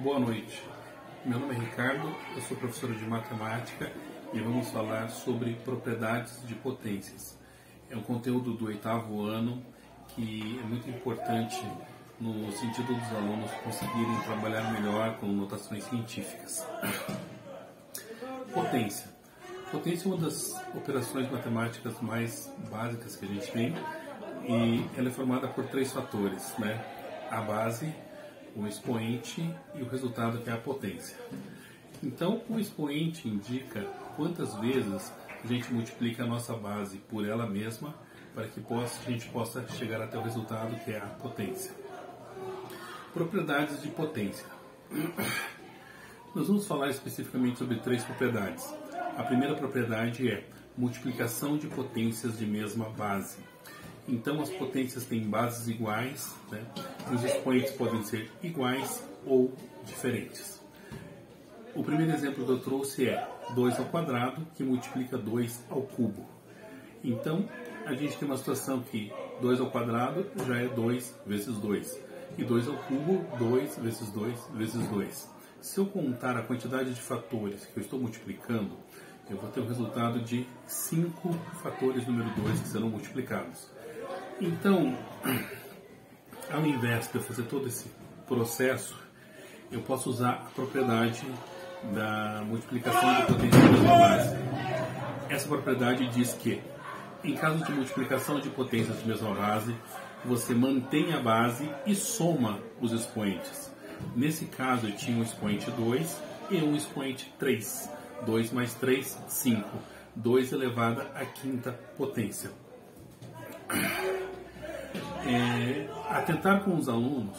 Boa noite, meu nome é Ricardo, eu sou professor de matemática e vamos falar sobre propriedades de potências. É um conteúdo do 8º ano que é muito importante no sentido dos alunos conseguirem trabalhar melhor com notações científicas. Potência. Potência é uma das operações matemáticas mais básicas que a gente tem e ela é formada por 3 fatores, né? A base, o expoente e o resultado, que é a potência. Então, o expoente indica quantas vezes a gente multiplica a nossa base por ela mesma para que a gente possa chegar até o resultado, que é a potência. Propriedades de potência. Nós vamos falar especificamente sobre 3 propriedades. A primeira propriedade é multiplicação de potências de mesma base. Então, as potências têm bases iguais, né? Os expoentes podem ser iguais ou diferentes. O primeiro exemplo que eu trouxe é 2 ao quadrado, que multiplica 2 ao cubo. Então, a gente tem uma situação que 2 ao quadrado já é 2 vezes 2. E 2 ao cubo, 2 vezes 2 vezes 2. Se eu contar a quantidade de fatores que eu estou multiplicando, eu vou ter o resultado de 5 fatores número 2 que serão multiplicados. Então, ao invés de eu fazer todo esse processo, eu posso usar a propriedade da multiplicação de potências de mesma base. Essa propriedade diz que, em caso de multiplicação de potências de mesma base, você mantém a base e soma os expoentes. Nesse caso, eu tinha um expoente 2 e um expoente 3. 2 mais 3, 5. 2 elevado à quinta potência. Atentar com os alunos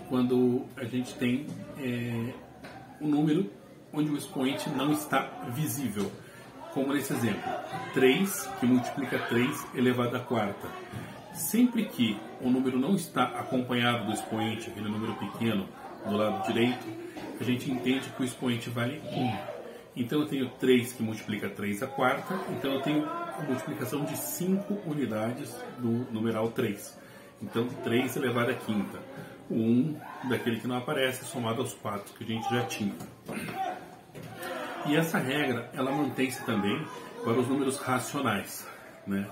quando a gente tem um número onde o expoente não está visível. Como nesse exemplo, 3 que multiplica 3 elevado à quarta. Sempre que o número não está acompanhado do expoente, aquele número pequeno do lado direito, a gente entende que o expoente vale 1. Então eu tenho 3 que multiplica 3 à quarta, então eu tenho a multiplicação de 5 unidades do numeral 3. Então 3 elevado à quinta. O 1 daquele que não aparece somado aos 4 que a gente já tinha. E essa regra, ela mantém-se também para os números racionais, né?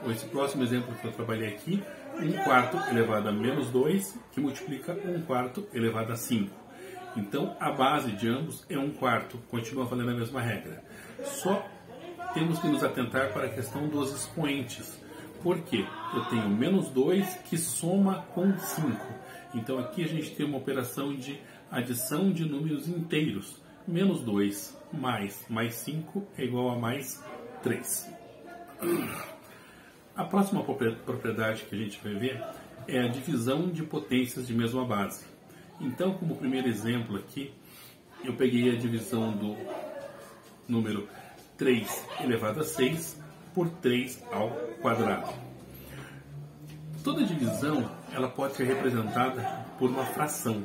Esse próximo exemplo que eu trabalhei aqui, 1/4 elevado a menos 2, que multiplica 1/4 elevado a 5. Então, a base de ambos é 1/4, continua valendo a mesma regra. Só temos que nos atentar para a questão dos expoentes. Por quê? Eu tenho menos 2 que soma com 5. Então, aqui a gente tem uma operação de adição de números inteiros. Menos 2 mais 5 é igual a mais 3. A próxima propriedade que a gente vai ver é a divisão de potências de mesma base. Então, como primeiro exemplo aqui, eu peguei a divisão do número 3 elevado a 6 por 3 ao quadrado. Toda divisão ela pode ser representada por uma fração.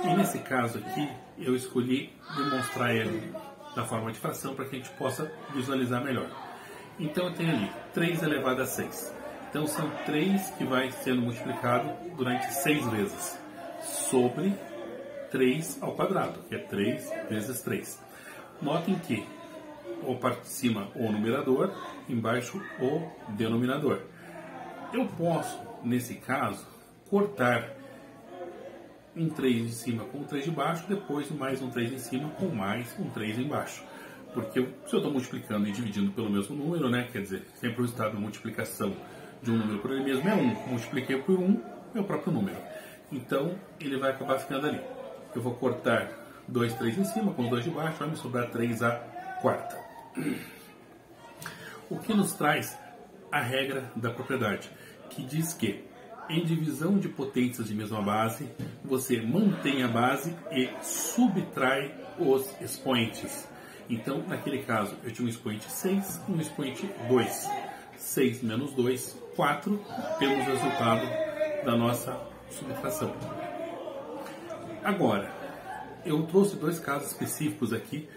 E nesse caso aqui, eu escolhi demonstrar ele da forma de fração para que a gente possa visualizar melhor. Então eu tenho ali 3 elevado a 6. Então são 3 que vai sendo multiplicado durante 6 vezes. Sobre 3 ao quadrado, que é 3 vezes 3. Notem que a parte de cima o numerador, embaixo o denominador. Eu posso, nesse caso, cortar um 3 de cima com um 3 de baixo, depois mais um 3 em cima com mais um 3 embaixo. Porque se eu estou multiplicando e dividindo pelo mesmo número, né, quer dizer, sempre o resultado da multiplicação de um número por ele mesmo é 1. Multipliquei por 1, é o próprio número. Então, ele vai acabar ficando ali. Eu vou cortar 2, 3 em cima, com os 2 de baixo, vai me sobrar 3 à quarta. O que nos traz a regra da propriedade, que diz que, em divisão de potências de mesma base, você mantém a base e subtrai os expoentes. Então, naquele caso, eu tinha um expoente 6 e um expoente 2. 6 menos 2, 4, temos o resultado da nossa subtração. Agora, eu trouxe 2 casos específicos aqui,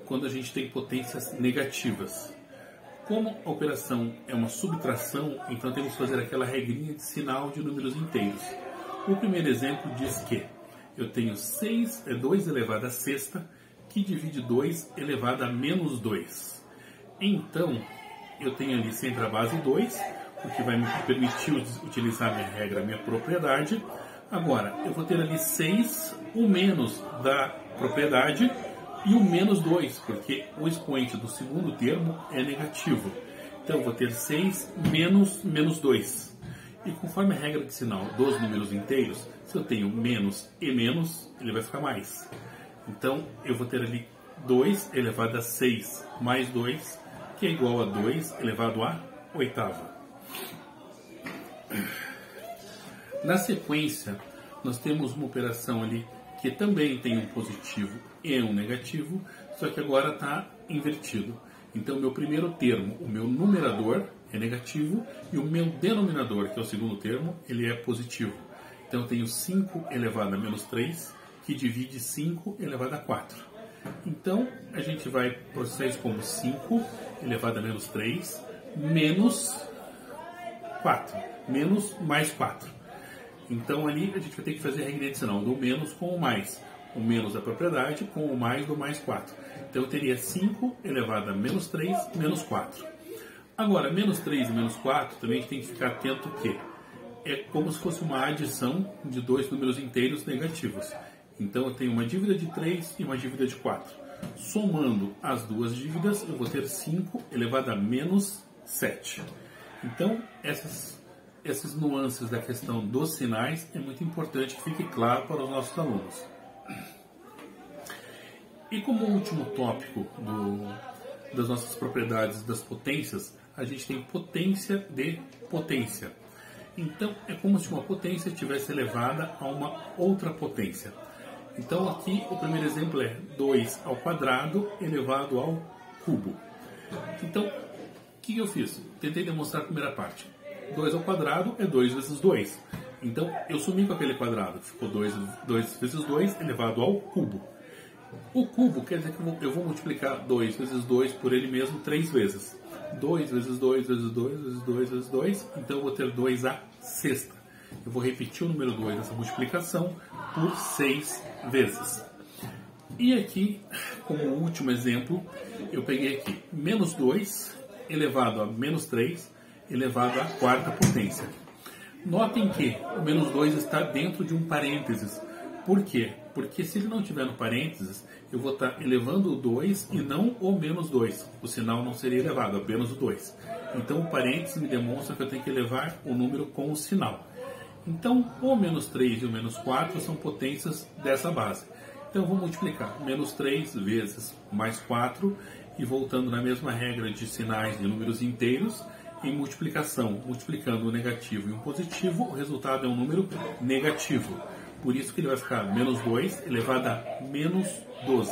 quando a gente tem potências negativas. Como a operação é uma subtração, então temos que fazer aquela regrinha de sinal de números inteiros. O primeiro exemplo diz que eu tenho 2 elevado a sexta, que divide 2 elevado a menos 2. Então, eu tenho ali sempre a base 2, o que vai me permitir utilizar minha regra, minha propriedade. Agora, eu vou ter ali 6, o menos da propriedade e o menos 2, porque o expoente do segundo termo é negativo. Então, eu vou ter 6 menos 2. E conforme a regra de sinal dos números inteiros, se eu tenho menos e menos, ele vai ficar mais. Então, eu vou ter ali 2 elevado a 6 mais 2, que é igual a 2 elevado a oitava. Na sequência, nós temos uma operação ali que também tem um positivo e um negativo, só que agora está invertido. Então, meu primeiro termo, o meu numerador, é negativo, e o meu denominador, que é o segundo termo, ele é positivo. Então, eu tenho 5 elevado a menos 3, que divide 5 elevado a 4. Então, a gente vai processar isso como 5 elevado a menos 3, menos 4, menos mais 4. Então, ali a gente vai ter que fazer a regra adicional do menos com o mais. O menos da propriedade com o mais do mais 4. Então, eu teria 5 elevado a menos 3, menos 4. Agora, menos 3 e menos 4, também a gente tem que ficar atento que é como se fosse uma adição de dois números inteiros negativos. Então, eu tenho uma dívida de 3 e uma dívida de 4. Somando as duas dívidas, eu vou ter 5 elevado a menos 7. Então, essas nuances da questão dos sinais é muito importante que fique claro para os nossos alunos. E como último tópico das nossas propriedades das potências, a gente tem potência de potência. Então, é como se uma potência estivesse elevada a uma outra potência. Então, aqui o primeiro exemplo é 2 ao quadrado elevado ao cubo. Então, o que eu fiz? Tentei demonstrar a primeira parte. 2 ao quadrado é 2 vezes 2. Então, eu sumi com aquele quadrado. Ficou 2 vezes 2 elevado ao cubo. O cubo quer dizer que eu vou multiplicar 2 vezes 2 por ele mesmo 3 vezes. 2 vezes 2 vezes 2 vezes 2 vezes 2. Então, eu vou ter 2 à sexta. Eu vou repetir o número 2 nessa multiplicação por 6 vezes. E aqui, como último exemplo, eu peguei aqui menos 2 elevado a menos 3 elevado à quarta potência. Notem que o menos 2 está dentro de um parênteses. Por quê? Porque se ele não estiver no parênteses, eu vou estar elevando o 2 e não o menos 2. O sinal não seria elevado, apenas o 2. Então o parênteses me demonstra que eu tenho que elevar o número com o sinal. Então o menos 3 e o menos 4 são potências dessa base. Então eu vou multiplicar menos 3 vezes mais 4 e voltando na mesma regra de sinais de números inteiros, em multiplicação, multiplicando um negativo e um positivo, o resultado é um número negativo. Por isso que ele vai ficar menos 2 elevado a menos 12,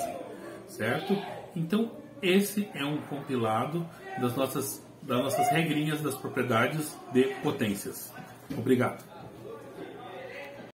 certo? Então, esse é um compilado das nossas regrinhas das propriedades de potências. Obrigado.